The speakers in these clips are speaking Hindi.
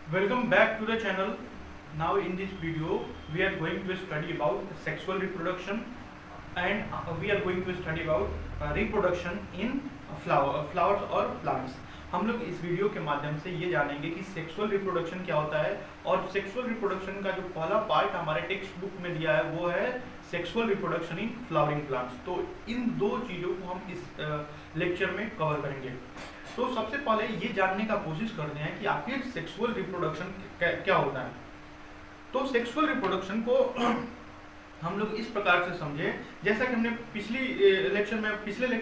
Welcome back to the channel. Now in this video we are going to study about sexual reproduction and we are going to study about reproduction in flowers और plants. हम लोग इस वीडियो के माध्यम से ये जानेंगे कि सेक्सुअल रिप्रोडक्शन क्या होता है और सेक्सुअल रिप्रोडक्शन का जो पहला पार्ट हमारे टेक्स्ट बुक में दिया है वो है sexual reproduction in flowering plants. तो इन दो चीज़ों को हम इस लेक्चर में कवर करेंगे. तो सबसे पहले ये जानने का कोशिश करते हैं कि आखिर सेक्सुअल रिप्रोडक्शन क्या होता है. तो सेक्सुअल रिप्रोडक्शन को हम लोग इस प्रकार से समझे जैसा कि हमने पिछले लेक्चर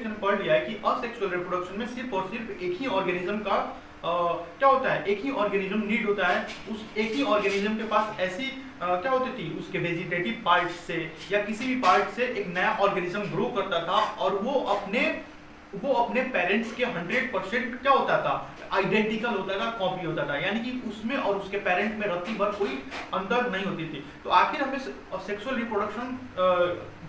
में पढ़ लिया है कि असेक्सुअल रिप्रोडक्शन में सिर्फ और सिर्फ एक ही ऑर्गेनिज्म का क्या होता है, एक ही ऑर्गेनिज्म नीड होता है. उस एक ही ऑर्गेनिज्म के पास ऐसी क्या होती थी, उसके वेजिटेटिव पार्ट से या किसी भी पार्ट से एक नया ऑर्गेनिज्म ग्रो करता था और वो अपने पेरेंट्स के 100% क्या होता था, आइडेंटिकल होता था, कॉपी होता था. यानी कि उसमें और उसके पेरेंट में रत्ती भर कोई अंतर नहीं होती थी. तो आखिर हमें सेक्सुअल रिप्रोडक्शन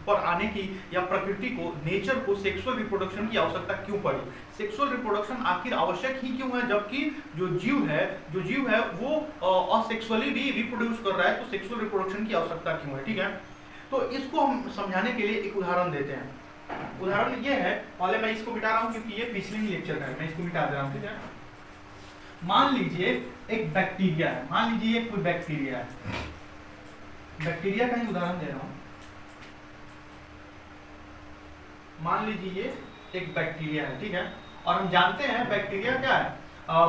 पर आने की या प्रकृति को, नेचर को सेक्सुअल रिप्रोडक्शन की आवश्यकता क्यों पड़ी. सेक्सुअल रिप्रोडक्शन आखिर आवश्यक ही क्यों है, जबकि जो जीव है वो असेक्सुअली भी रिप्रोड्यूस कर रहा है. तो सेक्सुअल रिप्रोडक्शन की आवश्यकता क्यों है, ठीक है. तो इसको हम समझाने के लिए एक उदाहरण देते हैं. उदाहरण ये है, पहले मैं इसको मिटा रहा हूं क्योंकि ये पिछले ही लेक्चर का है, मैं इसको मिटा दे रहा हूं, ठीक है. मान लीजिए एक बैक्टीरिया है, मान लीजिए कोई बैक्टीरिया है, बैक्टीरिया का ही उदाहरण दे रहा हूं. मान लीजिए ये एक बैक्टीरिया है, ठीक है. और हम जानते हैं बैक्टीरिया क्या है.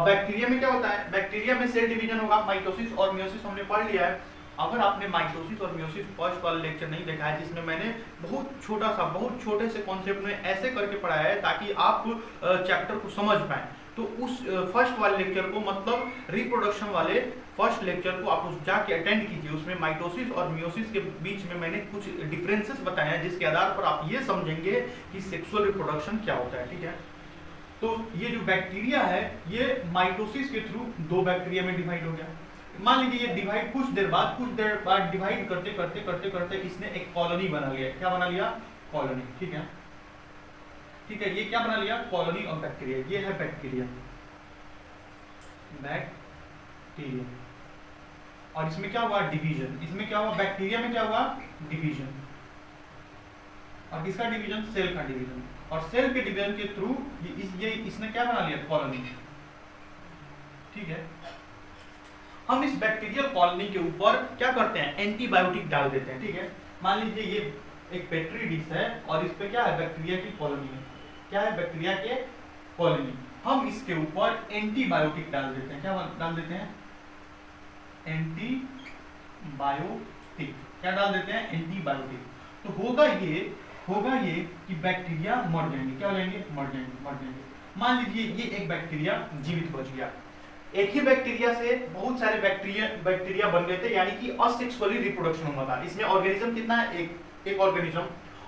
बैक्टीरिया में क्या होता है, बैक्टीरिया में सेल डिवीजन होगा, माइटोसिस और मियोसिस हमने पढ़ लिया है. अगर आपने माइटोसिस और मियोसिस फर्स्ट वाला लेक्चर नहीं देखा है जिसमें मैंने बहुत छोटे से कॉन्सेप्ट में ऐसे करके पढ़ाया है ताकि आप चैप्टर को समझ पाएं, तो उस फर्स्ट वाले लेक्चर को, मतलब रिप्रोडक्शन वाले फर्स्ट लेक्चर को आप उस जाके अटेंड कीजिए. उसमें माइटोसिस और मियोसिस के बीच में मैंने कुछ डिफरेंसेस बताए हैं जिसके आधार पर आप ये समझेंगे कि सेक्सुअल रिप्रोडक्शन क्या होता है, ठीक है. तो ये जो बैक्टीरिया है ये माइटोसिस के थ्रू दो बैक्टीरिया में डिवाइड हो गया. मान लीजिए ये डिवाइड कुछ देर बाद डिवाइड करते इसने एक कॉलोनी बना लिया. क्या बना लिया, कॉलोनी, ठीक है. ये क्या बना लिया, कॉलोनी ऑफ बैक्टीरिया. ये है बैक्टीरिया, और इसमें क्या हुआ, डिवीजन. इसमें क्या हुआ, बैक्टीरिया में क्या हुआ, डिवीजन. और किसका डिवीजन, सेल का डिवीजन. और सेल के डिवीजन के थ्रू इसने क्या बना लिया, कॉलोनी, ठीक है. हम इस बैक्टीरियल कॉलोनी के ऊपर क्या करते हैं, एंटीबायोटिक डाल देते हैं, ठीक है. मान लीजिए ये एक पेट्री डिश है और इस पे क्या है, बैक्टीरिया की कॉलोनी है. क्या है, बैक्टीरिया के कॉलोनी. हम इसके ऊपर एंटीबायोटिक डाल देते हैं. क्या डाल देते हैं, एंटीबायोटिक. क्या डाल देते हैं, एंटीबायोटिक. तो होगा ये कि बैक्टीरिया मर जाएंगे. क्या हो जाएंगे, मर जाएंगे. मान लीजिए ये एक बैक्टीरिया जीवित बच गया. एक ही बैक्टीरिया से बहुत सारे बैक्टीरिया बन गए थे, यानी कि असेक्सुअली रिप्रोडक्शन हुआ था. इसमें ऑर्गेनिज्म कितना है, एक ऑर्गेनिज्म.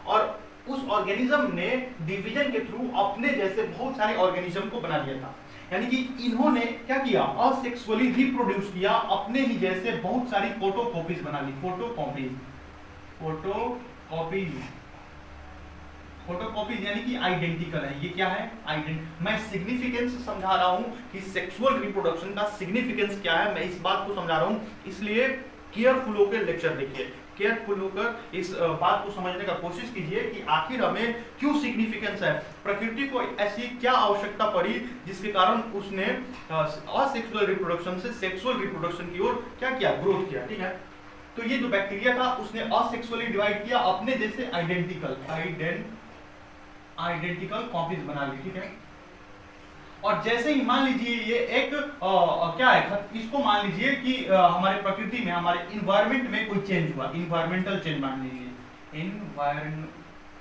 और उस ऑर्गेनिज्म ने डिवीजन के थ्रू अपने जैसे बहुत सारे ऑर्गेनिज्म को बना दिया था. यानी कि इन्होंने क्या किया, असेक्सुअली रिप्रोड्यूस किया, अपने ही जैसे बहुत सारी फोटोकॉपीज बना ली. फोटोकॉपीज यानी कि आइडेंटिकल है. ये क्या है, मैं सिग्निफिकेंस समझा रहा हूं कि सेक्सुअल रिप्रोडक्शन का सिग्निफिकेंस क्या है, मैं इस बात को समझा रहा हूं. इसलिए केयरफुल होकर लेक्चर देखिए, केयरफुल होकर इस बात को समझने का कोशिश कीजिए कि आखिर हमें क्यों सिग्निफिकेंस है, प्रकृति को ऐसी क्या आवश्यकता पड़ी जिसके कारण उसने असेक्सुअल रिप्रोडक्शन से सेक्सुअल रिप्रोडक्शन की ओर क्या किया, ग्रोथ किया, ठीक है. तो ये जो बैक्टीरिया था उसने असेक्सुअली डिवाइड किया, अपने जैसे आइडेंटिकल कॉपीज बना ली, ठीक है. और जैसे ही मान लीजिए ये एक क्या है, इसको मान लीजिए कि हमारे प्रकृति में, हमारे इन्वायरमेंट में कोई चेंज हुआ, इन्वायरमेंटल चेंज मान लीजिए, इन्वायरमेंटल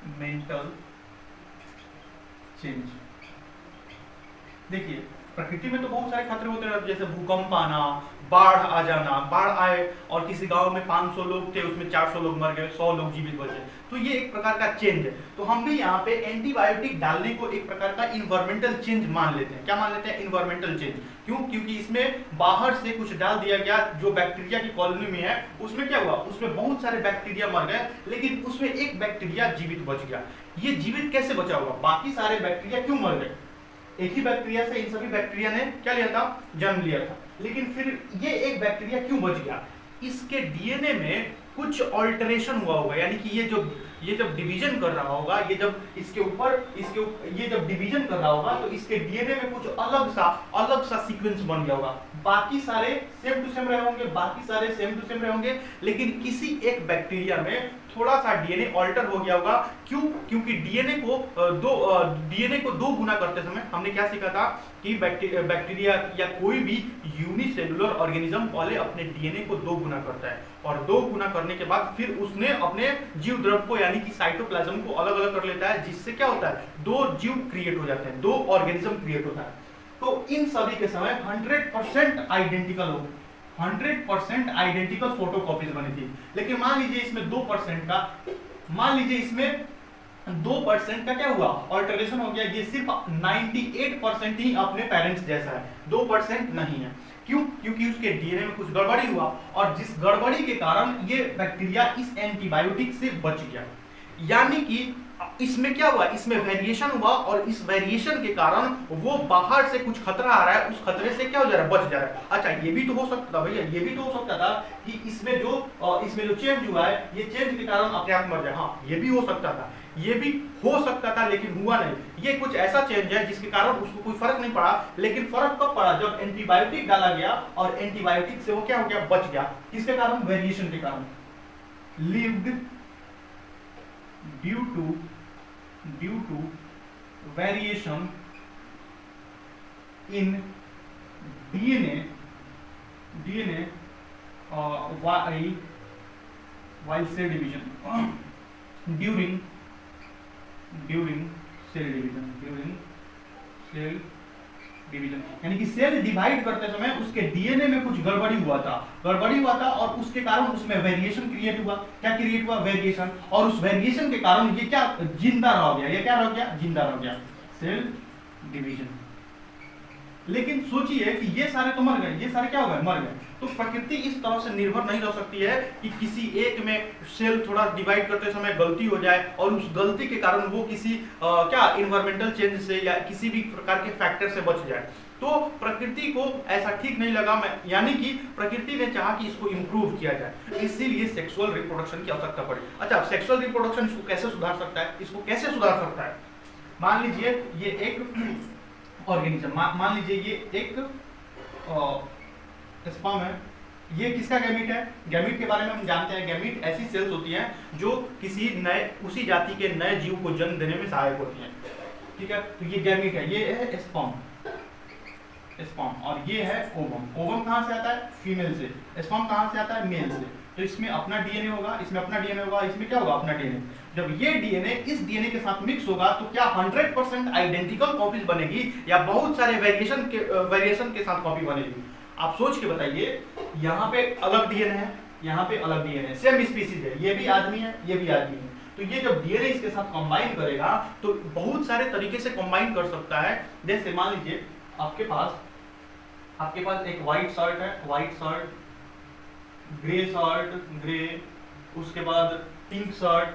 चेंज. देखिए प्रकृति में तो बहुत सारे खतरे होते हैं, जैसे भूकंप आना, बाढ़ आ जाना. बाढ़ आए और किसी गांव में 500 लोग थे, उसमें 400 लोग मर गए, 100 लोग जीवित बचे. तो ये एक प्रकार का चेंज है. तो हम भी यहाँ पे एंटीबायोटिक डालने को एक प्रकार का इन्वायरमेंटल चेंज मान लेते हैं. क्या मान लेते हैं, इन्वायरमेंटल चेंज. क्यों, क्योंकि इसमें बाहर से कुछ डाल दिया गया. जो बैक्टीरिया की कॉलोनी में है उसमें क्या हुआ, उसमें बहुत सारे बैक्टीरिया मर गए, लेकिन उसमें एक बैक्टीरिया जीवित बच गया. ये जीवित कैसे बचा हुआ, बाकी सारे बैक्टीरिया क्यों मर गए, एक ही बैक्टीरिया से इन सभी बैक्टीरिया ने क्या लिया था, जन्म लिया था। लेकिन फिर ये एक बैक्टीरिया क्यों बच गया, इसके डीएनए में कुछ ऑल्टरेशन हुआ होगा, यानी कि ये जब डिवीजन कर रहा होगा, ये जब ये जब डिवीजन कर रहा होगा तो इसके डीएनए में कुछ अलग सा सीक्वेंस बन गया होगा। बाकी सारे सेम टू सेम रहे होंगे, बाकी सारे सेम टू सेम रहे होंगे, लेकिन किसी एक बैक्टीरिया में थोड़ा सा डीएनए ऑल्टर हो गया होगा। क्यों? क्योंकि डीएनए को दो गुना करते समय हमने क्या सीखा था कि बैक्टीरिया या कोई भी यूनिसेलुलर ऑर्गेनिज्म पहले अपने डीएनए को दो गुना करता है, और दो गुना करने के बाद फिर उसने अपने जीव द्रव्य को यानी कि साइटोप्लाज्म को अलग अलग कर लेता है, जिससे क्या होता है, दो जीव क्रिएट हो जाते हैं, दो ऑर्गेनिज्म क्रिएट होता है। तो इन सभी के समय 100% आइडेंटिकल हो, 100% आइडेंटिकल फोटोकॉपीज बनी थी। लेकिन मान लीजिए इसमें 2% का क्या हुआ, ऑल्टरेशन हो गया, ये सिर्फ 98% ही अपने पेरेंट्स जैसा है, 2% नहीं है। क्यों? क्योंकि उसके डीएनए में कुछ गड़बड़ी हुआ, और जिस गड़बड़ी के कारण ये बैक्टीरिया इस एंटीबायोटिक से बच गया। यानी कि इसमें क्या हुआ, इसमें वेरिएशन हुआ, और इस वेरिएशन के कारण वो बाहर से कुछ खतरा आ रहा है, उस खतरे से क्या हो जा रहा है, बच जा रहा है। अच्छा, ये भी तो हो सकता था भैया, ये भी तो हो सकता था कि इसमें जो चेंज हुआ है, ये चेंज के कारण अपने आप मर जाए। हाँ, ये भी हो सकता था, ये भी हो सकता था, लेकिन हुआ नहीं। ये कुछ ऐसा चेंज है जिसके कारण उसको कोई फर्क नहीं पड़ा। लेकिन फर्क कब पड़ा, जब एंटीबायोटिक डाला गया, और एंटीबायोटिक से वो क्या हो गया, बच गया। किसके कारण, वेरिएशन के कारण। Lived due to variation in DNA while cell division during cell division, यानी कि सेल डिवाइड करते समय उसके डीएनए में कुछ गड़बड़ी हुआ था, और उसके कारण उसमें वेरिएशन क्रिएट हुआ। क्या क्रिएट हुआ, वेरिएशन, और उस वेरिएशन के कारण ये क्या, जिंदा रह गया। ये क्या रह गया, जिंदा रह गया, सेल डिवीजन। लेकिन सोचिए कि ये सारे तो मर गए, ये सारे क्या हो गए, मर गए। तो प्रकृति इस तरह से निर्भर नहीं रह सकती है कि किसी एक में सेल थोड़ा डिवाइड करते समय गलती हो जाए, और उस गलती के कारण वो किसी क्या इन्वायरमेंटल चेंज से या किसी भी प्रकार के फैक्टर से बच जाए। तो प्रकृति को ऐसा ठीक नहीं लगा, यानी कि प्रकृति ने चाहा कि इसको इंप्रूव किया जाए, इसीलिए सेक्सुअल रिप्रोडक्शन की आवश्यकता पड़ी। अच्छा, सेक्सुअल रिप्रोडक्शन इसको कैसे सुधार सकता है, इसको कैसे सुधार सकता है? मान लीजिए ये एक ऑर्गेनिज्म, मान लीजिए ये एक स्पर्म है, ये किसका गैमीट है? गैमीट के बारे में हम जानते हैं, गैमीट ऐसी सेल्स होती हैं जो किसी नए, उसी जाति के नए जीव को जन्म देने में सहायक होती हैं। ठीक है, तो ये गैमीट है, ये है स्पर्म, और ये है ओवम। ओवम कहाँ से आता है? फीमेल से। स्पर्म कहाँ से आता है? मेल से। तो इसमें अपना डीएनए होगा, इसमें अपना डीएनए होगा, इसमें क्या होगा? अपना डीएनए। जब ये डीएनए इस डीएनए के साथ मिक्स होगा तो क्या 100% आइडेंटिकल कॉपीज बनेगी, या बहुत सारे वेरिएशन के साथ कॉपी बनेगी? आप सोच के बताइए। यहाँ पे अलग डीएनए है, यहाँ पे अलग डीएनए, सेम स्पीसीज है, ये भी आदमी है, ये भी आदमी है। तो ये जब डीएनए इसके साथ कंबाइन करेगा तो बहुत सारे तरीके से कंबाइन कर सकता है। जैसे मान लीजिए आपके पास एक व्हाइट शर्ट है, white shirt, grey shirt, grey, उसके बाद पिंक शर्ट,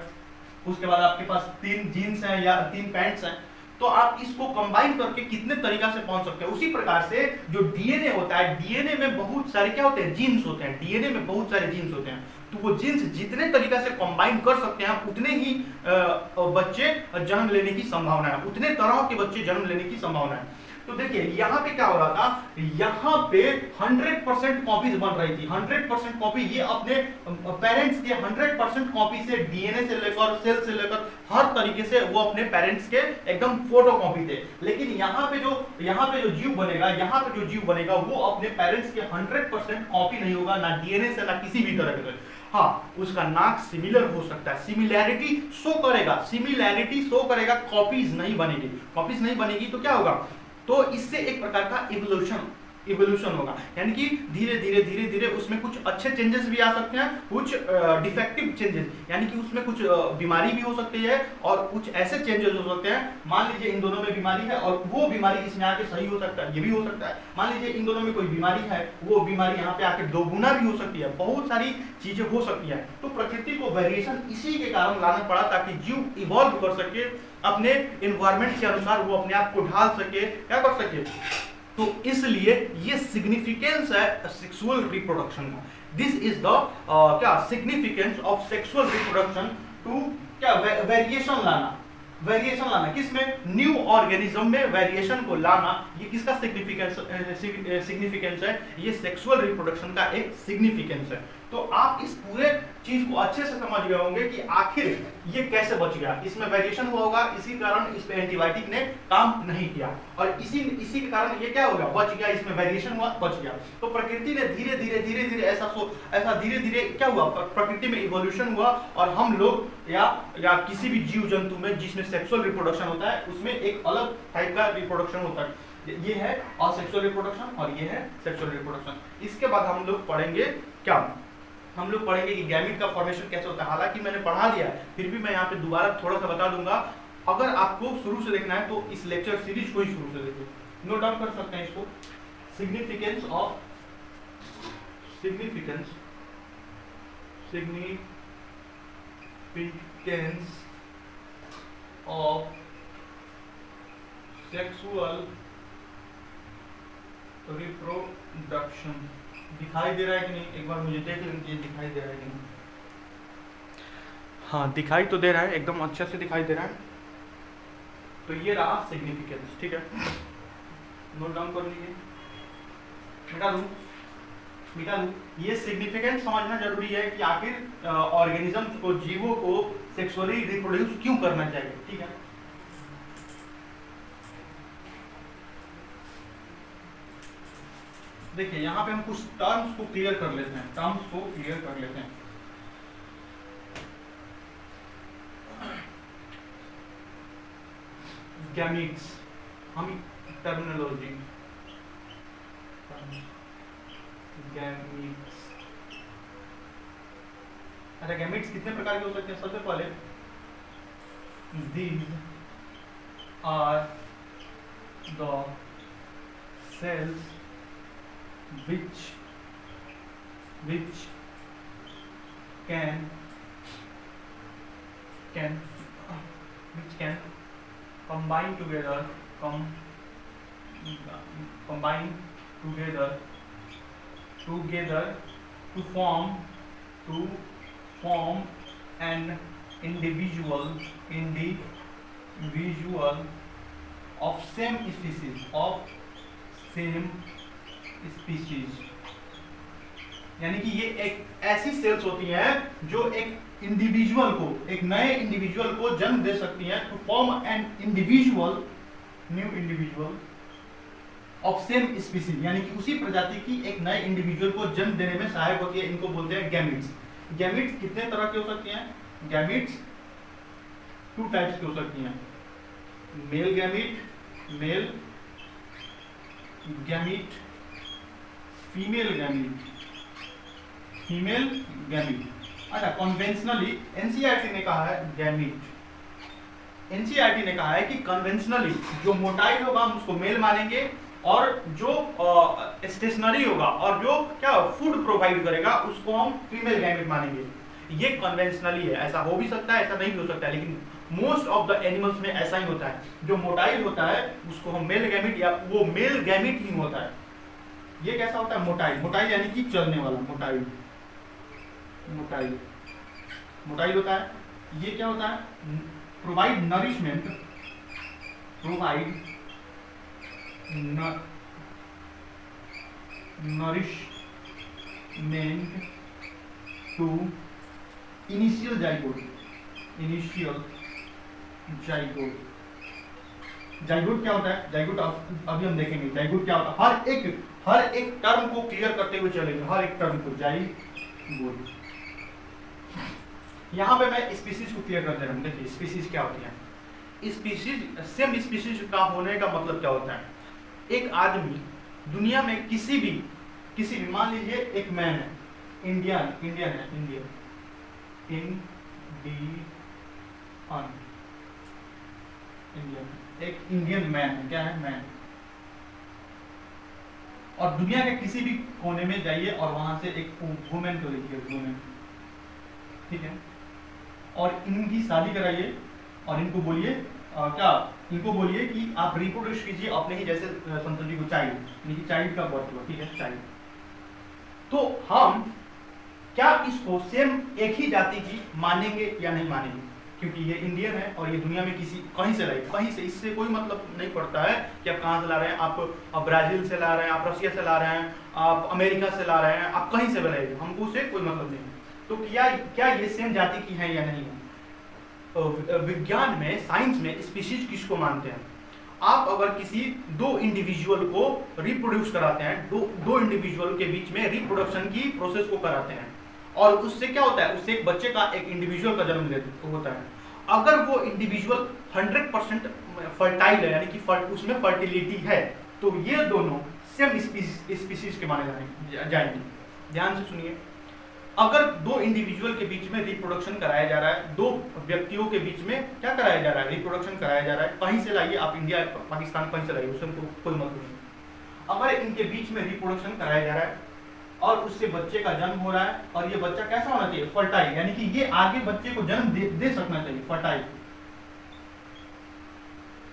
उसके बाद आपके पास 3 जीन्स हैं या 3 पैंट्स हैं। तो आप इसको कंबाइन करके कितने तरीका से पहुंच सकते हैं। उसी प्रकार से जो डीएनए होता है, डीएनए में बहुत सारे क्या होते हैं? जीन्स होते हैं। डीएनए में बहुत सारे जीन्स होते हैं, तो वो जीन्स जितने तरीका से कंबाइन कर सकते हैं उतने ही बच्चे जन्म लेने की संभावना है, उतने तरह के बच्चे जन्म लेने की संभावना है। तो देखिए यहाँ पे क्या हो रहा था, यहाँ पे 100% कॉपीज बन रही थी, 100% कॉपी। ये अपने पेरेंट्स के 100% कॉपी से, डीएनए से लेकर, सेल से लेकर, हर तरीके से वो अपने पेरेंट्स के एकदम फोटो कॉपी थे। लेकिन यहाँ पे जो जीव बनेगा, वो अपने पेरेंट्स के 100% कॉपी नहीं होगा, ना डीएनए से, ना किसी भी तरह के। हाँ, उसका नाक सिमिलर हो सकता है, सिमिलैरिटी शो करेगा, कॉपीज नहीं बनेगी तो क्या होगा? तो इससे एक प्रकार का इवोल्यूशन इवोल्यूशन होगा, यानी कि धीरे धीरे धीरे धीरे उसमें कुछ अच्छे चेंजेस भी आ सकते हैं, कुछ डिफेक्टिव चेंजेस, यानी कि उसमें कुछ बीमारी भी हो सकती है और कुछ ऐसे चेंजेस हो सकते हैं, मान लीजिए इन दोनों में बीमारी है और वो बीमारी इसमें आके सही हो सकता है, ये भी हो सकता है। मान लीजिए इन दोनों में कोई बीमारी है, वो बीमारी यहाँ पे आके दोगुना भी हो सकती है, बहुत सारी चीजें हो सकती है। तो प्रकृति को वेरिएशन इसी के कारण लाना पड़ा ताकि जीव इवॉल्व कर सके, अपने इन्वायरमेंट के अनुसार वो अपने आप को ढाल सके, क्या कर सके। तो इसलिए ये सिग्निफिकेंस है सेक्सुअल रिप्रोडक्शन का। दिस इज द क्या significance of sexual reproduction to क्या वेरिएशन लाना, वेरिएशन लाना किसमें, न्यू ऑर्गेनिज्म में वेरिएशन को लाना, ये किसका सिग्निफिकेंस है, ये सेक्सुअल रिप्रोडक्शन का एक सिग्निफिकेंस है। तो आप इस पूरे चीज को अच्छे से समझ गए होंगे कि आखिर ये कैसे बच गया, इसमें वेरिएशन हुआ होगा, इसी कारण इस पे एंटीबायोटिक ने काम नहीं किया और इसी के कारण ये क्या हो गया, बच गया, इसमें वेरिएशन हुआ, बच गया। तो प्रकृति ने धीरे धीरे ऐसा धीरे धीरे क्या हुआ, प्रकृति में इवोल्यूशन हुआ और हम लोग या किसी भी जीव जंतु में जिसमें सेक्सुअल रिप्रोडक्शन होता है उसमें एक अलग टाइप का रिप्रोडक्शन होता है, ये है असेक्सुअल रिप्रोडक्शन और ये है सेक्सुअल रिप्रोडक्शन। इसके बाद हम लोग पढ़ेंगे क्या, हम लोग पढ़ेंगे कि गैमीट का फॉर्मेशन कैसे होता है। हालांकि मैंने पढ़ा दिया है, फिर भी मैं यहाँ पे दोबारा थोड़ा सा बता दूंगा। अगर आपको शुरू से देखना है तो इस लेक्चर सीरीज को ही शुरू से देखो, नोट डाउन कर सकते हैं इसको। Significance of sexual reproduction. दिखाई दे रहा है कि नहीं, एक बार मुझे देख लीजिए दिखाई दे रहा है कि नहीं। हाँ दिखाई तो दे रहा है, एकदम अच्छे से दिखाई दे रहा है। तो ये रहा सिग्निफिकेंस, ठीक है, नोट डाउन कर लीजिए, मिटा लूं। ये सिग्निफिकेंस समझना जरूरी है कि आखिर ऑर्गेनिजम्स को, जीवों को सेक्सुअली रिप्रोड्यूस क्यों करना चाहिए, ठीक है। देखिए यहाँ पे हम कुछ टर्म्स को क्लियर कर लेते हैं, गैमीट्स, हम टर्मिनोलॉजी, गैमीट्स। अच्छा गैमीट्स कितने प्रकार के हो सकते हैं, सबसे पहले these are the cells which can combine together to form an individual of same species। यानी कि ये एक ऐसी सेल्स होती हैं जो एक इंडिविजुअल को, एक नए इंडिविजुअल को जन्म दे सकती हैं, to form an new individual of same species, यानी कि उसी प्रजाति की एक नए इंडिविजुअल को जन्म देने में सहायक होती है। इनको बोलते हैं गैमीट्स। गैमीट्स कितने तरह के हो सकती हैं, गैमीट्स 2 टाइप्स की हो सकती हैं, मेल गैमीट, फीमेल गैमीट। अच्छा कन्वेंशनली एनसीईआरटी ने कहा है एनसीईआरटी ने कहा है कि कन्वेंशनली जो मोटाइल होगा हम उसको मेल मानेंगे और जो स्टेशनरी होगा और जो क्या फूड प्रोवाइड करेगा उसको हम फीमेल गैमीट मानेंगे। ये कन्वेंशनली है, ऐसा हो भी सकता है, ऐसा नहीं भी हो सकता है, लेकिन मोस्ट ऑफ द एनिमल्स में ऐसा ही होता है। जो मोटाइल होता है उसको हम मेल गैमीट या वो मेल गैमीट ही होता है। ये कैसा होता है, मोटाइल यानी कि चलने वाला, मोटाइल होता है। ये क्या होता है, provide nourishment to initial zygote. Zygote क्या होता है, जाइगोट अभी हम देखेंगे जाइगोट क्या होता है। हर एक टर्म को क्लियर करते हुए चलेंगे, हर एक टर्म को। जाइगोट, यहाँ पे मैं स्पीशीज को क्लियर कर दे रहा हूँ। देखिए स्पीशीज क्या होती है, स्पीशीज सेम स्पीशीज का होने का मतलब क्या होता है। एक आदमी दुनिया में किसी भी मान लीजिए एक मैन है, इंडियन है, इंडियन एक इंडियन मैन है, क्या है, मैन, और दुनिया के किसी भी कोने में जाइए और वहां से एक वुमेन को देखिए, वुमेन, ठीक है, और इनकी शादी कराइए और इनको बोलिए क्या, इनको बोलिए कि आप रिप्रोड्यूस कीजिए अपने ही जैसे संतति को, चाइल्ड, यानी कि चाइल्ड का बर्थ हुआ, ठीक है, चाइल्ड। तो हम क्या इसको सेम एक ही जाति की मानेंगे या नहीं मानेंगे? क्योंकि ये इंडियन है और ये दुनिया में किसी कहीं से लाई, कहीं से, इससे कोई मतलब नहीं पड़ता है कि आप कहाँ से ला रहे हैं, आप ब्राजील से ला रहे हैं, आप रशिया से ला रहे हैं, आप अमेरिका से ला रहे हैं, आप कहीं से लाइए, हमको उससे कोई मतलब नहीं है। तो क्या ये सेम जाति की है या नहीं है? विज्ञान में, साइंस में स्पीशीज किसको मानते हैं? आप अगर किसी दो इंडिविजुअल को रिप्रोड्यूस कराते हैं, दो इंडिविजुअल के बीच में रिप्रोडक्शन की प्रोसेस को कराते हैं, और उससे क्या होता है, उससे एक बच्चे का, एक इंडिविजुअल का जन्म होता है। अगर वो इंडिविजुअल 100% फर्टाइल है, यानी कि उसमें फर्टिलिटी है, तो ये दोनों सेम स्पीशीज के माने जाएंगे। ध्यान से सुनिए, अगर दो इंडिविजुअल के बीच में रिप्रोडक्शन कराया जा रहा है, दो व्यक्तियों के बीच में क्या कराया जा रहा है, रिप्रोडक्शन कराया जा रहा है, कहीं से लाइए आप, इंडिया, पाकिस्तान, कहीं से लाइए, उससे हमको कोई मतलब नहीं। अगर इनके बीच में रिप्रोडक्शन कराया जा रहा है और उससे बच्चे का जन्म हो रहा है, और ये बच्चा कैसा होना चाहिए, फर्टाइल, यानी कि ये आगे बच्चे को जन्म दे सकना चाहिए, फर्टाइल,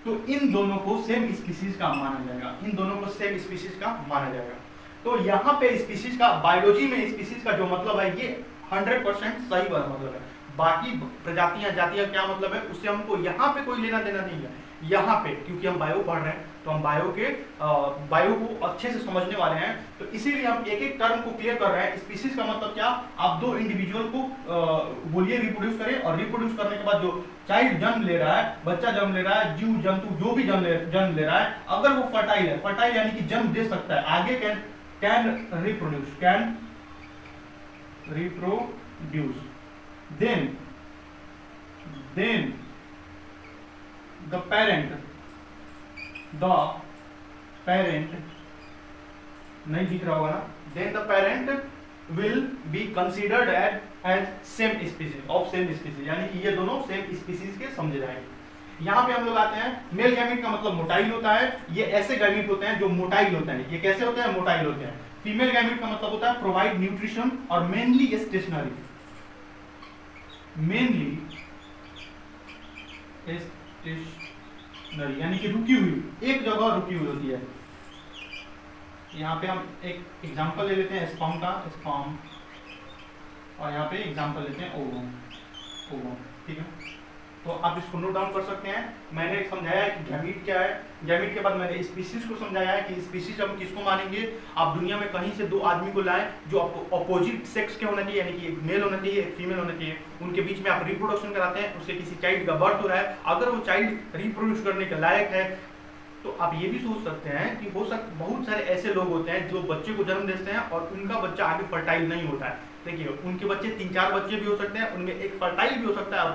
तो इन दोनों को सेम स्पीशीज का माना जाएगा, इन दोनों को सेम स्पीशीज का माना जाएगा। तो यहाँ पे स्पीशीज का, बायोलॉजी में स्पीशीज का जो मतलब है, ये 100% सही वाला मतलब है। बाकी प्रजातियां, जातियां क्या मतलब है, उससे हमको यहाँ पे कोई लेना देना नहीं है। यहाँ पे क्योंकि हम बायो पढ़ रहे हैं, तो हम बायो को अच्छे से समझने वाले हैं, तो इसीलिए हम एक एक टर्म को क्लियर कर रहे हैं। स्पीशीज का मतलब क्या, आप दो इंडिविजुअल को बोलिए रिप्रोड्यूस करें, और रिप्रोड्यूस करने के बाद जो चाइल्ड जन्म ले रहा है, बच्चा जन्म ले रहा है, जीव जंतु जो भी जन्म ले रहा है, अगर वो फर्टाइल है, फर्टाइल यानी कि जन्म दे सकता है, आगे can reproduce, then the parent नहीं दिख रहा होगा ना, then the parent will be considered as same species of same species, यानी कि ये दोनों सेम स्पीसीज के समझे जाएंगे। यहाँ पे हम लोग आते हैं, मेल गैमीट का मतलब मोटाइल होता है, ये ऐसे गैमीट होते हैं जो मोटाइल होते हैं। ये कैसे होते हैं, मोटाइल होते हैं। फीमेल गैमीट का मतलब होता है प्रोवाइड न्यूट्रिशन और मेनली स्टेशनरी, यानी कि रुकी हुई, एक जगह रुकी हुई होती है। यहाँ पे हम एक एग्जांपल ले लेते हैं स्पर्म का, स्पर्म, और यहाँ पे एग्जांपल लेते हैं ओवम, ठीक है। तो आप इसको नोट डाउन कर सकते हैं। मैंने समझाया है कि गैमीट क्या है, गैमीट के बाद मैंने स्पीशीज को समझाया है कि स्पीशीज हम किसको मानेंगे। आप दुनिया में कहीं से दो आदमी को लाएं जो आपको अपोजिट सेक्स के होना चाहिए, यानी कि एक मेल होना चाहिए, एक फीमेल होना चाहिए, उनके बीच में आप रिप्रोडक्शन कराते हैं, उससे किसी चाइल्ड का बर्थ हो रहा है। अगर वो चाइल्ड रिप्रोड्यूस करने के लायक है, तो आप ये भी सोच सकते हैं कि बहुत सारे ऐसे लोग होते हैं जो बच्चे को जन्म देते हैं और उनका बच्चा आगे फर्टाइल नहीं होता है। देखिए, उनके बच्चे 3-4 बच्चे भी हो सकते हैं, उनमें एक फर्टाइल भी हो सकता है और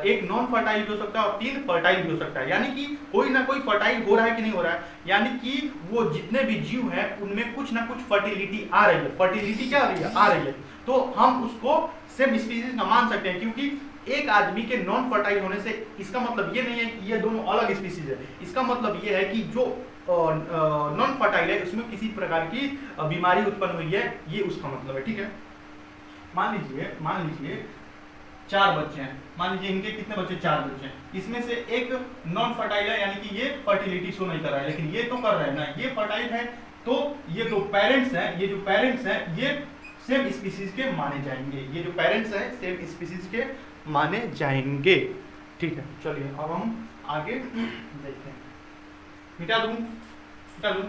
एक नॉन फर्टाइल भी हो सकता है और 3 फर्टाइल भी हो सकता है। यानी कि कोई ना कोई फर्टाइल हो रहा है कि नहीं हो रहा है, यानी कि वो जितने भी जीव हैं उनमें कुछ ना कुछ फर्टिलिटी आ रही है। फर्टिलिटी क्या आ रही है, तो हम उसको सेम स्पीशीज का मान सकते हैं, क्योंकि एक आदमी के नॉन फर्टाइल होने से इसका मतलब ये नहीं है कि ये दोनों अलग स्पीशीज है। इसका मतलब ये है कि जो नॉन फर्टाइल है उसमें किसी प्रकार की बीमारी उत्पन्न हुई है, ये उसका मतलब है, ठीक है। मान लीजिए 4 बच्चे हैं, मान लीजिए इनके कितने बच्चे, 4 बच्चे हैं। इसमें से एक नॉन फर्टाइल है, यानी कि ये फर्टिलिटी शो नहीं कर रहा है, लेकिन ये तो कर रहा है ना, ये फर्टाइल है। तो ये जो पेरेंट्स हैं ये सेम स्पीशीज के माने जाएंगे, ये जो पेरेंट्स हैं सेम स्पीशीज के माने जाएंगे, ठीक है। चलिए अब हम आगे देखते हैं। मिटा दूं।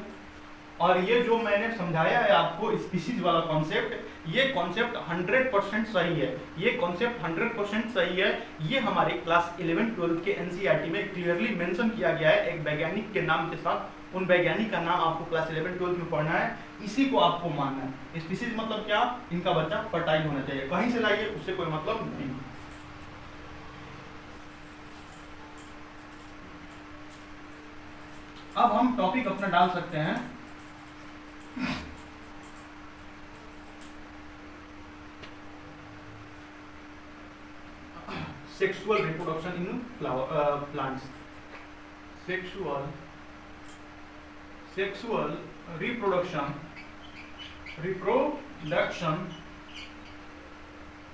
और ये जो मैंने समझाया है आपको स्पीशीज वाला कॉन्सेप्ट, ये कॉन्सेप्ट 100% सही है। ये कॉन्सेप्ट 100% सही है। ये हमारे क्लास 11-12 के एनसीईआरटी में क्लियरली मेंशन किया गया है, एक वैज्ञानिक के नाम के साथ। उन वैज्ञानिक का नाम आपको क्लास 11-12 में पढ़ना है, इसी को आपको मानना है। स्पीशीज मतलब क्या, इनका बच्चा फर्टाइल होना चाहिए, कहीं से लाइए उससे कोई मतलब नहीं। अब हम टॉपिक अपना डाल सकते हैं sexual reproduction in flower plants. Sexual reproduction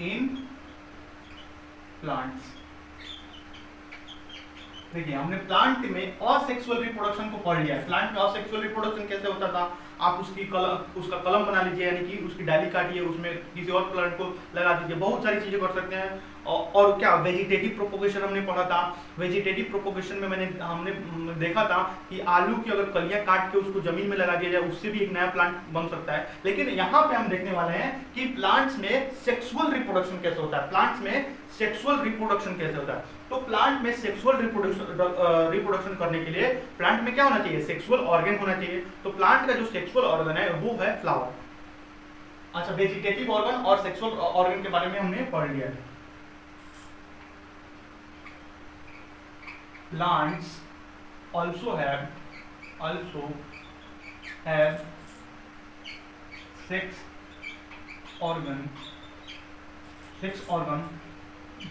in plants. देखिए हमने प्लांट में असेक्सुअल रिप्रोडक्शन को पढ़ लिया है। प्लांट में असेक्सुअल रिप्रोडक्शन कैसे होता था, आप उसका कलम बना लीजिए, यानी कि उसकी डाली काटिए, उसमें किसी और प्लांट को लगा दीजिए, बहुत सारी चीजें कर सकते हैं। और क्या वेजिटेटिव प्रोपोगेशन हमने पढ़ा था। वेजिटेटिव प्रोपोगेशन में हमने देखा था कि आलू की अगर कलियां काट के उसको जमीन में लगा दिया जाए, उससे भी एक नया प्लांट बन सकता है। लेकिन यहाँ पे हम देखने वाले हैं कि प्लांट्स में सेक्सुअल रिप्रोडक्शन कैसे होता है। प्लांट्स में सेक्सुअल रिप्रोडक्शन कैसे होता है। तो प्लांट में सेक्सुअल रिप्रोडक्शन करने के लिए प्लांट में क्या होना चाहिए, सेक्सुअल ऑर्गन होना चाहिए। तो प्लांट का जो सेक्सुअल ऑर्गन है वो है फ्लावर। अच्छा, वेजिटेटिव ऑर्गन और सेक्सुअल ऑर्गन के बारे में हमने पढ़ लिया है। Plants also have sex organ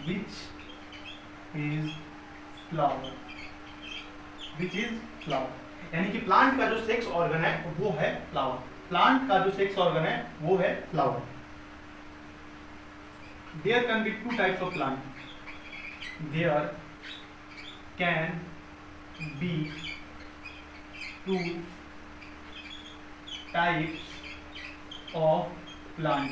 which is flower। यानी कि प्लांट का जो सेक्स ऑर्गन है वो है फ्लावर। प्लांट का जो सेक्स ऑर्गन है वो है flower. There can be two types of plant। There can be two types of plant।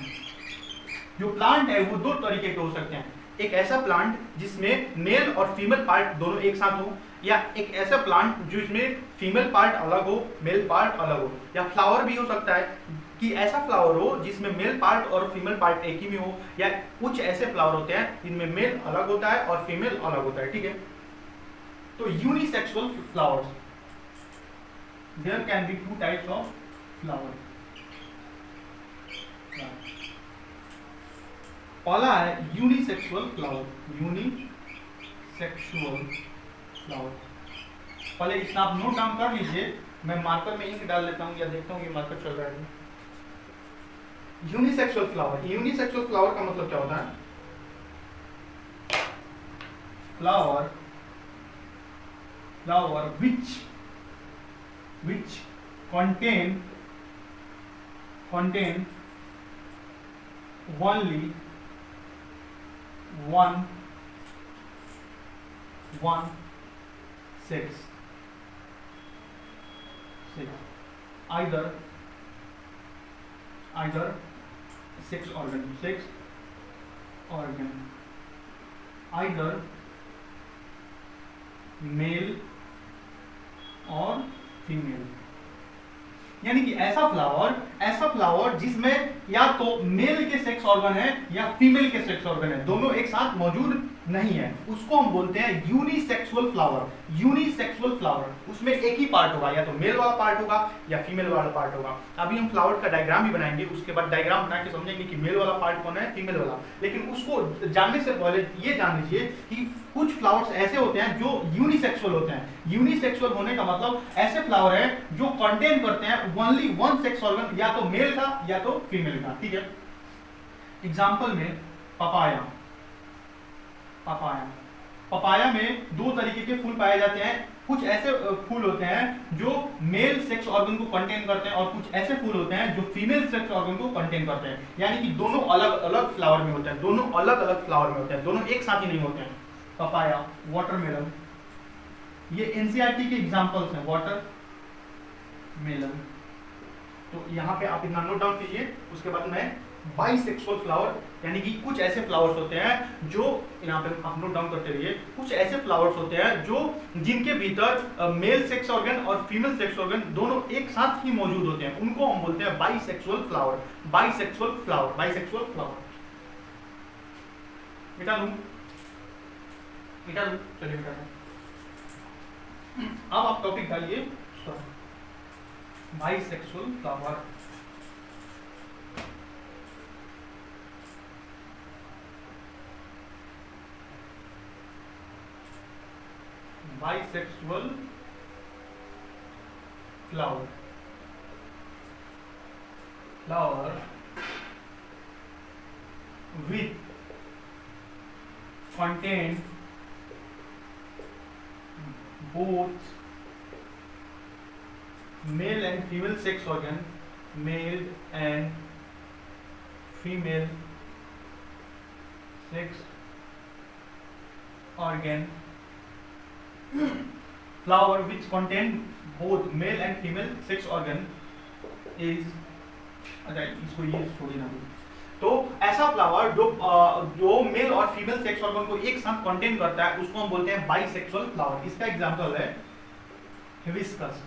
जो प्लांट है वो दो तरीके के हो सकते हैं। एक ऐसा प्लांट जिसमें मेल और फीमेल पार्ट दोनों एक साथ हो, या एक ऐसा प्लांट जिसमें फीमेल पार्ट अलग हो, मेल पार्ट अलग हो। या फ्लावर भी हो सकता है कि ऐसा फ्लावर हो जिसमें मेल पार्ट और फीमेल पार्ट एक ही में हो, या कुछ ऐसे फ्लावर होते हैं जिनमें मेल अलग होता है और फीमेल अलग होता है। ठीक है, तो unisexual flowers, there can be two types of flower. पहला है यूनिसेक्सुअल फ्लावर। पहले इसका आप नोट डाउन कर लीजिए, मैं मार्कर में इंक डाल लेता हूं, या देखता हूं कि मार्कर चल रहा है। यूनिसेक्सुअल फ्लावर का मतलब क्या होता है। Flower which contain only one sex, either sex organ, either male और फीमेल। यानी कि ऐसा फ्लावर जिसमें या तो मेल के सेक्स ऑर्गन है या फीमेल के सेक्स ऑर्गन है, दोनों एक साथ मौजूद नहीं है, उसको हम बोलते हैं यूनिसेक्सुअल फ्लावर। उसमें एक ही पार्ट होगा, या तो मेल वाला पार्ट होगा या फीमेल वाला पार्ट होगा। अभी हम फ्लावर का डायग्राम भी बनाएंगे, उसके बाद डायग्राम बना के समझेंगे कि मेल वाला पार्ट कौन है, फीमेल वाला। लेकिन उसको जानने से पहले ये जान लीजिए कि कुछ फ्लावर्स ऐसे होते हैं जो यूनिसेक्सुअल होते हैं। यूनिसेक्सुअल होने का मतलब ऐसे फ्लावर है जो कंटेन करते हैं ओनली वन सेक्स ऑर्गन, या तो मेल का या तो फीमेल का। ठीक है, एग्जांपल में पपाया में दो तरीके के फूल पाए जाते हैं। कुछ ऐसे फूल होते हैं जो मेल सेक्स ऑर्गन को कंटेन करते हैं, और कुछ ऐसे फूल होते हैं जो फीमेल सेक्स ऑर्गन को कंटेन करते हैं। यानी कि दोनों अलग अलग फ्लावर में होते हैं, दोनों एक साथ ही नहीं होते हैं। पपाया, वाटरमेलन, ये एनसीईआरटी के एग्जांपल्स हैं, वाटरमेलन। तो यहाँ पे आप इतना नोट डाउन कीजिए। उसके बाद में बाइसेक्सुअल फ्लावर, यानी कि कुछ ऐसे फ्लावर्स होते हैं जो, यहाँ पे आप नोट डाउन करते रहिए, कुछ ऐसे फ्लावर्स होते हैं जो जिनके भीतर मेल सेक्स ऑर्गन और फीमेल सेक्स ऑर्गन दोनों एक साथ ही मौजूद होते हैं, उनको हम बोलते हैं बाइसेक्सुअल फ्लावर। चलिए बेटा, अब आप टॉपिक डालिए bisexual flower. Bisexual flower with contain both male and female sex organ, male and female sex organ, flower which contain both male and female sex organ is, अच्छा इसको ये छोड़ी ना, तो ऐसा फ्लावर जो मेल और फीमेल सेक्स ऑर्गन को एक साथ कंटेन करता है उसको हम बोलते हैं बाइसेक्सुअल फ्लावर। इसका एग्जांपल है हिबिस्कस।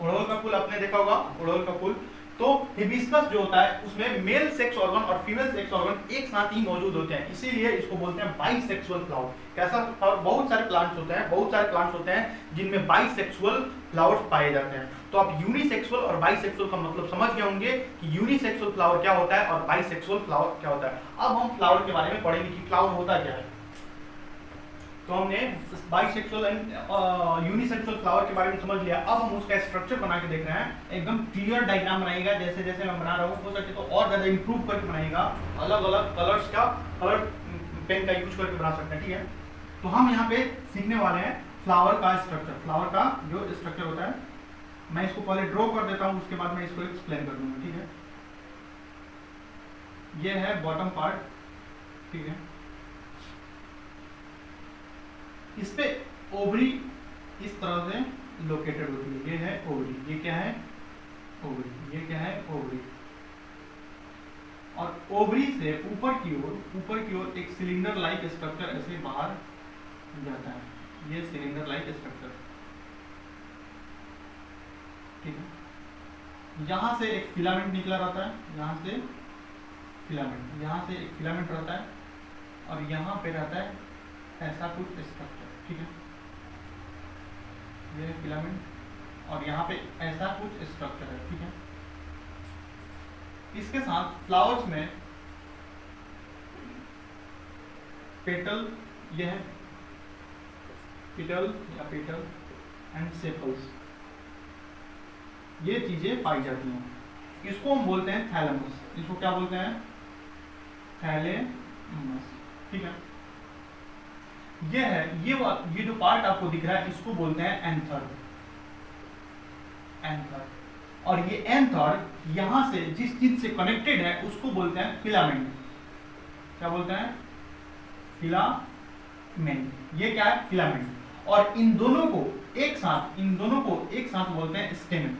उड़हुल का फूल आपने देखा होगा, उड़हुल का फूल। तो हिबिस्कस जो होता है उसमें मेल सेक्स ऑर्गन और फीमेल सेक्स ऑर्गन एक साथ ही मौजूद होते हैं, इसीलिए इसको बोलते हैं बाइसेक्सुअल फ्लावर। कैसा फ्लावर? बहुत सारे प्लांट्स होते हैं जिनमें बाइसेक्सुअल फ्लावर्स पाए जाते हैं। तो आप यूनिसेक्सुअल और बाइसेक्सुअल का मतलब समझ गए होंगे कि यूनिसेक्सुअल फ्लावर क्या होता है और बाइसेक्सुअल फ्लावर क्या होता है। अब हम फ्लावर के बारे में पढ़ेंगे कि फ्लावर होता क्या है। तो हमने बाइसेक्सुअल एंड यूनिसेक्सुअल फ्लावर के बारे में समझ लिया। अब हम उसका स्ट्रक्चर बना के देख रहे हैं। एकदम क्लियर डायग्राम बनाइएगा, जैसे जैसे मैं बना रहा हूँ, हो सके तो और ज्यादा इंप्रूव करके बनाइएगा। अलग अलग कलर्स का कलर पेन का यूज करके बना सकते हैं, ठीक है। तो हम यहाँ पे सीखने वाले हैं फ्लावर का स्ट्रक्चर। फ्लावर का जो स्ट्रक्चर होता है, मैं इसको पहले ड्रॉ कर देता हूँ, उसके बाद मैं इसको एक्सप्लेन कर दूंगा, ठीक है। ये है बॉटम पार्ट, ठीक है। इस पे ओवरी इस तरह से लोकेटेड होती है। ये है ओवरी, ये क्या है? ओवरी। ये क्या है? ओवरी। और ओवरी से ऊपर की ओर एक सिलेंडर लाइक स्ट्रक्चर ऐसे बाहर जाता है। ये सिलेंडर लाइक स्ट्रक्चर, ठीक है। यहां से एक फिलामेंट निकला रहता है, यहां से फिलामेंट, यहां से एक फिलामेंट रहता है और यहां पे रहता है ऐसा कुछ स्ट्रक्चर, ठीक है। ये फिलामेंट और यहाँ पे ऐसा कुछ स्ट्रक्चर है, ठीक है। इसके साथ फ्लावर्स में पेटल, ये है पेटल या पेटल एंड सेपल्स, ये चीजें पाई जाती हैं। इसको हम बोलते हैं थैलेमस। इसको क्या बोलते हैं? थैलेमस, ठीक है। ये है ये जो पार्ट आपको दिख रहा है इसको बोलते हैं एंथर। और ये एंथर यहां से जिस चीज से कनेक्टेड है उसको बोलते हैं फिलामेंट। क्या बोलते हैं? फिलामेंट। ये क्या है? फिलामेंट। और इन दोनों को एक साथ बोलते हैं स्टेमेन।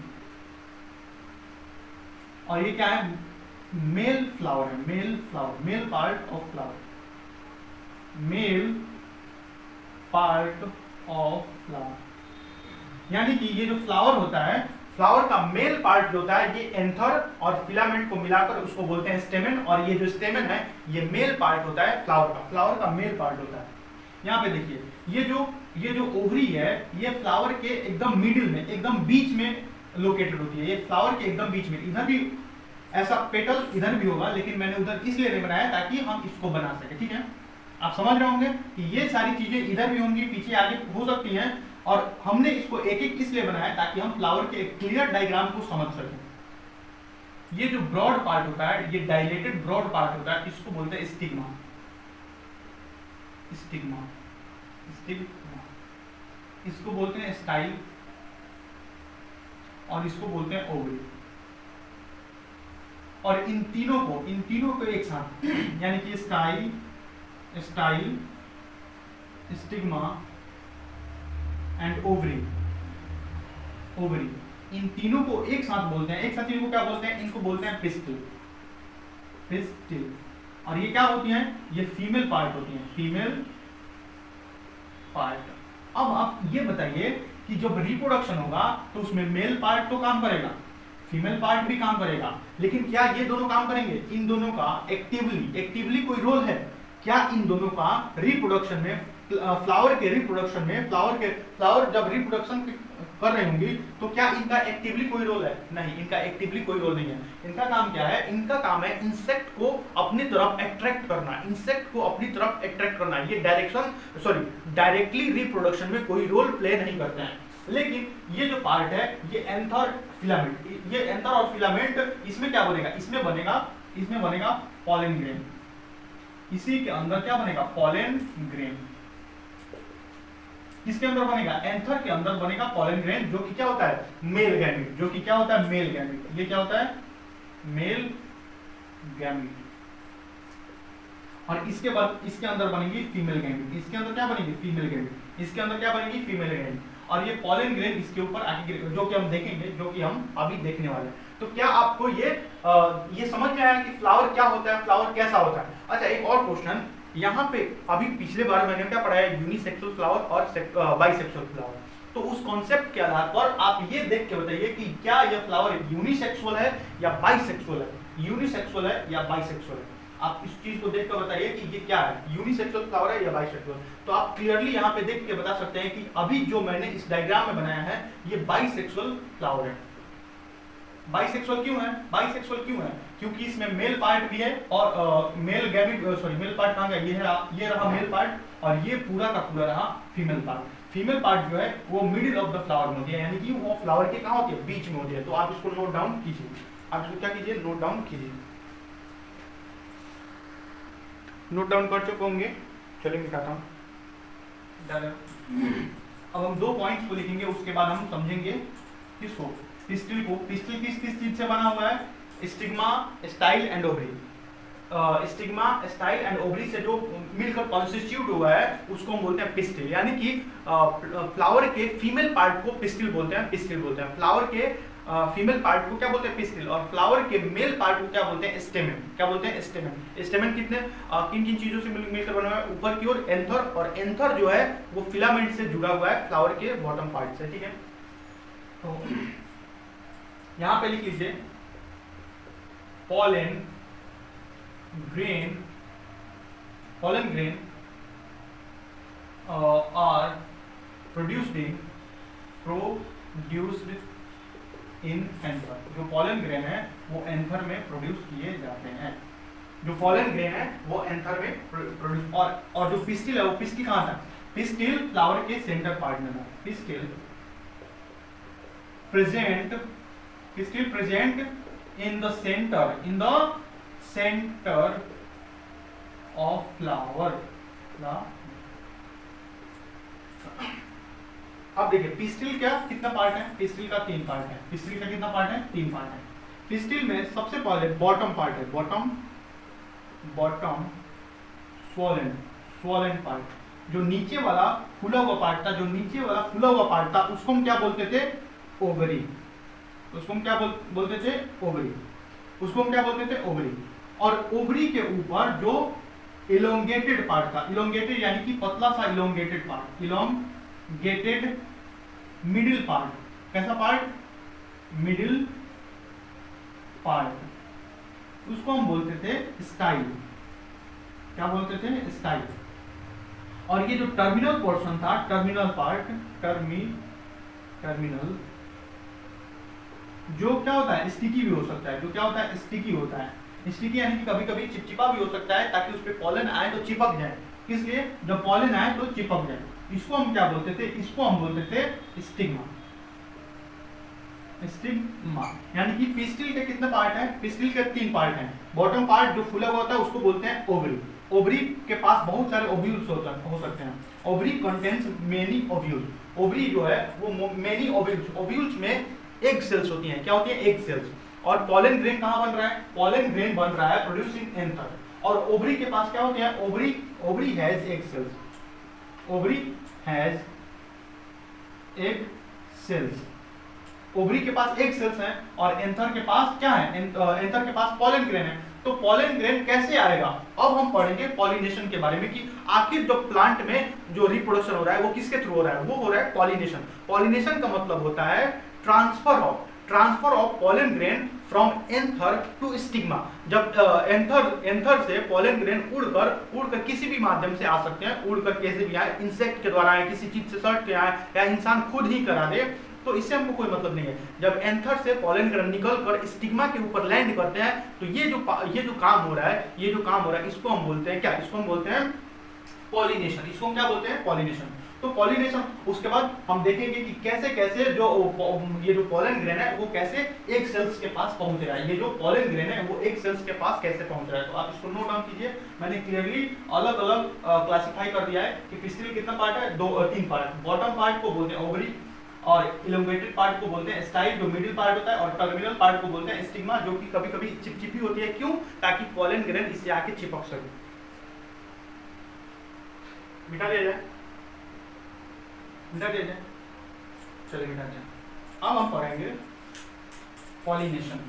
और ये क्या है? मेल फ्लावर है, male part of flower, male part of flower. यानी कि ये जो फ्लावर होता है, फ्लावर का मेल पार्ट जो होता है, ये एंथर और फिलामेंट को मिलाकर उसको बोलते हैं स्टेमेन। और ये जो स्टेमेन है ये मेल पार्ट होता है फ्लावर का मेल पार्ट होता है। यहाँ पे देखिए, ये जो ओवरी है ये फ्लावर के एकदम मिडिल में, एकदम बीच में लोकेटेड होती है। ये फ्लावर के एकदम बीच में, इधर भी ऐसा पेटल इधर भी होगा, लेकिन मैंने उधर इसलिए नहीं बनाया ताकि हम इसको बना सके, ठीक है। आप समझ रहे होंगे कि ये सारी चीजें इधर भी होंगी, पीछे आगे हो सकती हैं, और हमने इसको एक एक इसलिए बनाया ताकि हम फ्लावर के एक क्लियर डायग्राम को समझ सकें। ये जो ब्रॉड पार्ट होता है, ये डायलेटेड ब्रॉड पार्ट होता है, इसको बोलते हैं स्टिग्मा। इसको बोलते हैं स्टाइल और इसको बोलते हैं ओवरी। और इन तीनों को एक साथ यानी कि स्टाइल, स्टिग्मा एंड ओवरी, इन तीनों को एक साथ बोलते हैं। एक साथ इनको क्या बोलते हैं? इनको बोलते हैं पिस्टिल। और ये क्या होती हैं? ये फीमेल पार्ट होती हैं, फीमेल पार्ट। अब आप ये बताइए कि जब रिप्रोडक्शन होगा तो उसमें मेल पार्ट तो काम करेगा, फीमेल पार्ट भी काम करेगा, लेकिन क्या ये दोनों काम करेंगे? इन दोनों का एक्टिवली कोई रोल है क्या इन दोनों का रिप्रोडक्शन में? फ्लावर के रिप्रोडक्शन में, फ्लावर जब रिप्रोडक्शन कर रही होंगी, तो क्या इनका एक्टिवली कोई रोल है? नहीं, इनका एक्टिवली कोई रोल नहीं है। इनका काम क्या है? इनका काम है इंसेक्ट को अपनी तरफ अट्रैक्ट करना, इंसेक्ट को अपनी तरफ अट्रैक्ट करना। ये डायरेक्टली रिप्रोडक्शन में कोई रोल प्ले नहीं करते हैं। लेकिन ये जो पार्ट है, ये एंथर फिलामेंट, ये एंथर और फिलामेंट, इसमें क्या बनेगा? इसमें बनेगा पॉलन ग्रेन। इसी के अंदर क्या बनेगा? Pollen grain. किसके अंदर बनेगा? एंथर के अंदर बनेगा पॉलन ग्रेन, जो कि क्या होता है? Male gamete. जो कि क्या होता है? Male gamete. ये क्या होता है? Male gamete. और इसके बाद इसके अंदर बनेगी फीमेल गैमीट। इसके अंदर क्या बनेगी? Female gamete. इसके अंदर क्या बनेगी? Female gamete. और ये पॉलन ग्रेन इसके ऊपर आके गिरेगा, जो कि हम देखेंगे, जो कि हम अभी देखने वाले हैं। तो क्या आपको ये समझ में आया कि फ्लावर क्या होता है, फ्लावर कैसा होता है? अच्छा, एक और क्वेश्चन यहाँ पे, अभी पिछले बार मैंने क्या पढ़ा है? यूनिसेक्सुअल फ्लावर और बाइसेक्सुअल फ्लावर। तो उस कॉन्सेप्ट के आधार पर आप ये देख के बताइए कि क्या यह फ्लावर यूनिसेक्सुअल है या बाइसेक्सुअल है? यूनिसेक्सुअल है या बाइसेक्सुअल है? आप इस चीज को देख कर बताइए कि ये क्या है, यूनिसेक्सुअल फ्लावर है या बाइसेक्सुअल। तो आप क्लियरली यहाँ पे देख के बता सकते हैं कि अभी जो मैंने इस डायग्राम में बनाया है, ये बाइसेक्सुअल फ्लावर है। बाइसेक्सुअल क्यों है? बाइसेक्सुअल क्यों है? क्योंकि इसमें मेल पार्ट भी है और मेल पार्ट कहाँ गया? ये रहा मेल पार्ट, और ये पूरा का पूरा रहा फीमेल पार्ट। फीमेल पार्ट जो है वो मिडिल ऑफ द फ्लावर में होती है, यानी कि वो फ्लावर के कहाँ होती है? बीच में होती है। तो आप इसको नोट डाउन कीजिए। आप इसको क्या कीजिए? नोट डाउन कीजिए। नोट डाउन कर चुके होंगे? चलिए मिटाता हूँ। अब हम 2 पॉइंट्स को लिखेंगे, उसके बाद हम समझेंगे किसको? पिस्टिल को। पिस्टिल किस चीज से बना हुआ है? Stigma, style and ovary. Stigma, style and ovary से जो मिलकर कॉन्स्टिट्यूट हुआ है, उसको हम बोलते हैं पिस्टिल। यानी कि फ्लावर के फीमेल पार्ट को पिस्टिल बोलते हैं। पिस्टिल बोलते हैं फ्लावर के फीमेल पार्ट को क्या बोलते हैं? पिस्टिल। और फ्लावर के मेल पार्ट को क्या बोलते हैं? स्टेमेन। क्या बोलते हैं? स्टेमेन। स्टेमेन किन किन चीजों से मिलकर बना हुआ है? ऊपर की ओर एंथर, और एंथर जो है वो फिलामेंट से जुड़ा हुआ है फ्लावर के बॉटम पार्ट से। ठीक है, तो यहां पे लिख लीजिए pollen grain are produced in anther. जो पॉलन ग्रेन है वो एंथर में प्रोड्यूस किए जाते हैं। जो पॉलन ग्रेन है वो एंथर में प्रोड्यूस, और जो पिस्टिल है वो पिस्टिल कहाँ था? पिस्टिल फ्लावर के सेंटर पार्ट में था। Pistil present in the center of flower। अब देखिए पिस्टिल क्या कितना पार्ट है? पिस्टिल का 3 पार्ट है। पिस्टिल का कितना पार्ट है? 3 पार्ट है। पिस्टिल में सबसे पहले बॉटम पार्ट है, बॉटम स्वोलन पार्ट। जो नीचे वाला फूला हुआ पार्ट था, उसको हम क्या बोलते थे? ओवरी। उसको हम क्या बोलते थे? ओवरी। और ओवरी के ऊपर जो इलोंगेटेड पार्ट था, इलोंगेटेड यानी कि पतला सा elongated part, elongated middle part. कैसा पार्ट? Middle part. उसको हम बोलते थे स्टाइल। क्या बोलते थे? स्टाइल। और ये जो टर्मिनल पोर्शन था, टर्मिनल पार्ट, टर्मिनल जो क्या होता है? स्टिकी भी हो सकता है। जो क्या होता है? स्टिकी होता है। स्टिकी यानी कि कभी कभी चिपचिपा भी हो सकता है, ताकि उस पर पॉलन आए तो चिपक जाए। इसलिए जब पॉलन आए तो चिपक जाए। इसको हम क्या बोलते थे? इसको हम बोलते थे स्टिग्मा। यानी कि पिस्टिल के कितने पार्ट हैं? पिस्टिल के 3 पार्ट हैं। बॉटम पार्ट जो फूला हुआ होता है उसको बोलते हैं ओवरी। ओवरी के पास बहुत सारे ओव्यूल्स हो सकते हैं। Ovary contains many ovules. Ovary जो है वो मेनी ओव्यूल्स, ओव्यूल्स में एग सेल्स होती हैं। क्या होती है? Egg cells. और पॉलन ग्रेन कहाँ बन रहा है? पॉलन ग्रेन बन रहा है प्रोड्यूसिंग एंथर। और ओवरी के पास क्या होते हैं? Ovary has egg cells. Ovary has egg cells. Ovary के पास एग सेल्स हैं और एंथर के पास क्या है? एंथर के पास पॉलन ग्रेन है। तो पॉलन ग्रेन कैसे आएगा? अब हम पढ़ेंगे पॉलिनेशन के बारे में कि आखिर जो प्लांट में जो रिप्रोडक्शन हो रहा है वो किसके थ्रू हो रहा है? वो हो रहा है पॉलिनेशन। पॉलिनेशन का मतलब होता है transfer of pollen grain from anther to stigma. जब एंथर से पॉलन ग्रेन उड़कर किसी भी माध्यम से आ सकते हैं, उड़कर कैसे भी आए, इंसेक्ट के द्वारा आए, किसी चीज से सट के आए, या इंसान खुद ही करा दे, तो इससे हमको कोई मतलब नहीं है। जब एंथर से पॉलन ग्रेन निकल कर स्टिग्मा के ऊपर लैंड करते हैं तो ये जो काम हो रहा है, इसको हम बोलते हैं क्या, इसको हम बोलते हैं पॉलिनेशन। इसको हम क्या बोलते हैं, पॉलिनेशन। तो पॉलिनेशन, उसके बाद हम देखेंगे कि कैसे कैसे ये जो पॉलन ग्रेन है वो कैसे एक सेल्स के पास पहुंच रहा है, ये जो पॉलन ग्रेन है वो एक सेल्स के पास कैसे पहुंच रहा है। तो आप इसको नोट डाउन कीजिए। मैंने क्लियरली अलग अलग क्लासिफाई कर दिया है कि पिस्टिल कितना पार्ट है, 3 पार्ट। बॉटम पार्ट को बोलते हैं ओवरी, और इलोंगेटेड पार्ट को बोलते हैं स्टाइल जो मिडिल पार्ट होता है, और टर्मिनल पार्ट को बोलते हैं स्टिग्मा जो कि कभी कभी चिपचिपी होती है। क्यों, ताकि पॉलन ग्रेन इससे आके चिपक सके। मिटा दिया जाए, चलिए मिटा दिया। अब हम पढ़ेंगे पॉलिनेशन।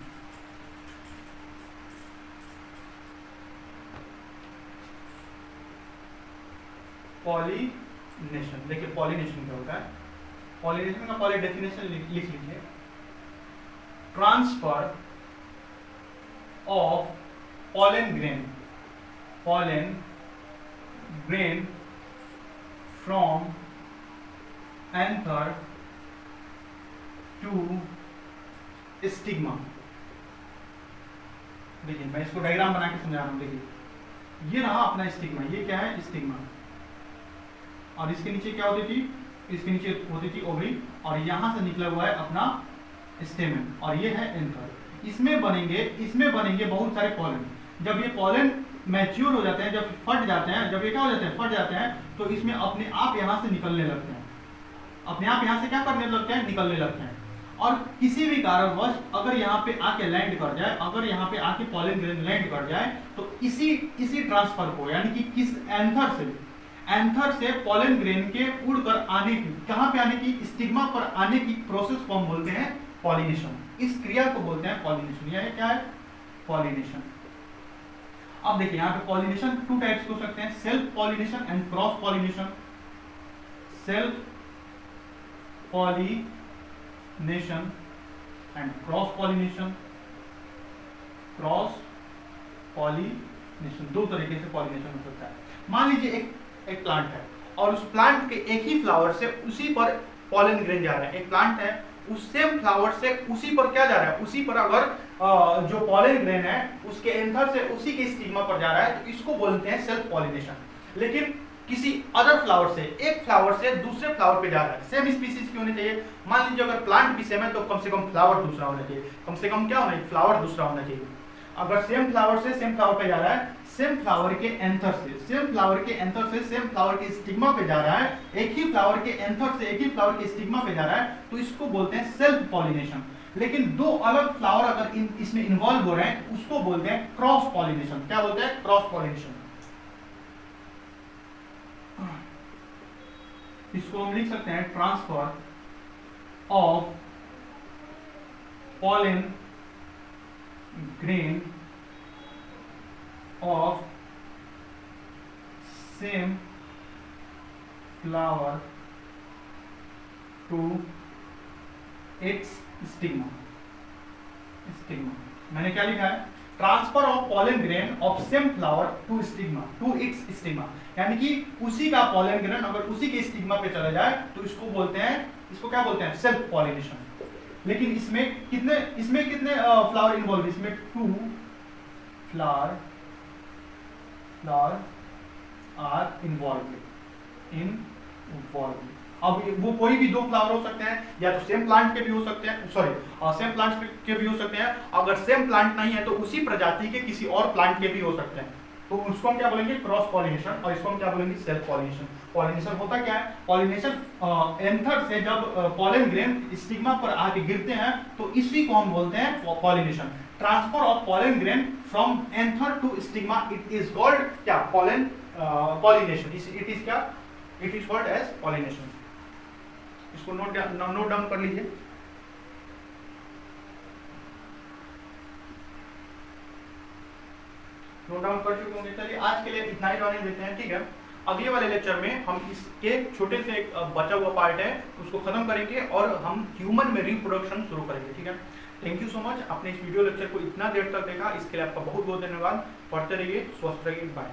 पॉलिनेशन देखिए, पॉलिनेशन क्या होता है। पॉलिनेशन का पहले डेफिनेशन लिख लीजिए। Transfer of pollen grain from anther to stigma. देखिए मैं इसको डायग्राम बना के समझा रहा हूं। देखिए ये रहा अपना स्टिग्मा, ये क्या है स्टिग्मा, और इसके नीचे क्या होती थी, इसके नीचे होती थी ओवरी, और यहां से निकला हुआ है अपना स्टेमन, और ये है एंथर। इसमें बनेंगे बहुत सारे पॉलन। जब ये पॉलन मैच्योर हो जाते हैं, जब फट जाते हैं, जब ये क्या हो जाते हैं, फट जाते हैं, तो इसमें अपने आप यहां से निकलने लगते हैं, अपने आप यहां से क्या करने लगते हैं, निकलने लगते हैं। और किसी भी कारणवश अगर यहाँ पे आके लैंड कर जाए, अगर यहाँ पे आके पॉलन ग्रेन लैंड कर जाए, तो इसी ट्रांसफर को, यानी कि किस एंथर से पॉलन ग्रेन के उड़कर आने की, कहां पे आने की, स्टिग्मा पर आने की प्रोसेस को हम बोलते हैं पॉलिनेशन। इस क्रिया को बोलते हैं पॉलिनेशन। यह क्या है, पॉलिनेशन। अब देखिए यहाँ पे पॉलिनेशन 2 टाइप्स हो सकते हैं, self pollination and cross pollination. Self pollination and cross pollination. Cross pollination, 2 तरीके से पॉलिनेशन हो सकता है। मान लीजिए एक प्लांट है, और उस प्लांट के एक ही फ्लावर से उसी पर पॉलन ग्रेन जा रहा है। एक प्लांट है, उस सेम फ्लावर से उसी पर क्या जा रहा है, उसी पर अगर जो पॉलन ग्रेन है उसके एंथर से उसी के स्टिग्मा पर जा रहा है, तो इसको बोलते हैं सेल्फ पॉलिनेशन। लेकिन किसी अदर फ्लावर से, एक फ्लावर से दूसरे फ्लावर पे जा रहा है, सेम स्पीसीज की होनी चाहिए। मान लीजिए अगर प्लांट भी सेम है तो कम से कम फ्लावर दूसरा होना चाहिए, कम से कम क्या होना चाहिए, फ्लावर दूसरा होना चाहिए। अगर सेम फ्लावर से सेम फ्लावर पे जा रहा है, सेम फ्लावर के एंथर से सेम फ्लावर के स्टिग्मा पे जा रहा है, एक ही फ्लावर के एंथर से एक ही फ्लावर के स्टिग्मा पे जा रहा है, तो इसको बोलते हैं सेल्फ पॉलिनेशन। लेकिन 2 अलग फ्लावर अगर इसमें इन्वॉल्व हो रहे हैं, उसको बोलते हैं क्रॉस पॉलिनेशन। क्या बोलते हैं, क्रॉस पॉलिनेशन। इसको हम लिख सकते हैं transfer of pollen grain of same flower to its stigma। मैंने क्या लिखा है, transfer of pollen grain of same flower to stigma, to its stigma, यानी कि उसी का पॉलन ग्रेन अगर उसी के स्टिग्मा पे चला जाए तो इसको बोलते हैं, इसको क्या बोलते हैं, सेल्फ पॉलिनेशन। लेकिन इसमें कितने फ्लावर इन्वॉल्व, इसमें 2 फ्लावर आर इन्वॉल्व। अब वो कोई भी 2 फ्लावर हो सकते हैं, या तो सेम प्लांट के भी हो सकते हैं, सेम प्लांट के भी हो सकते हैं। अगर सेम प्लांट नहीं है तो उसी प्रजाति के किसी और प्लांट के भी हो सकते हैं। तो उसको हम क्या बोलेंगे, क्रॉस पॉलिनेशन, और इसको हम क्या बोलेंगे, सेल्फ पॉलिनेशन। पॉलिनेशन होता क्या है, पॉलिनेशन एंथर से जब पॉलन ग्रेन स्टिग्मा पर आके गिरते हैं तो इसी को हम बोलते हैं pollination. Transfer of pollen grain from anther to stigma, it is called क्या, पॉलिनेशन। इट इज क्या, it is called as pollination. इसको नोट डाउन कर लीजिए। नोट डाउन कर चुके होंगे। चलिए आज के लिए इतना ही जाने देते हैं, ठीक है। अगले वाले लेक्चर में हम इसके छोटे से एक बचा हुआ पार्ट है उसको खत्म करेंगे और हम ह्यूमन में रिप्रोडक्शन शुरू करेंगे, ठीक है। थैंक यू सो मच, आपने इस वीडियो लेक्चर को इतना देर तक देखा, इसके लिए आपका बहुत बहुत धन्यवाद। पढ़ते रहिए, स्वस्थ रहिए, बाय।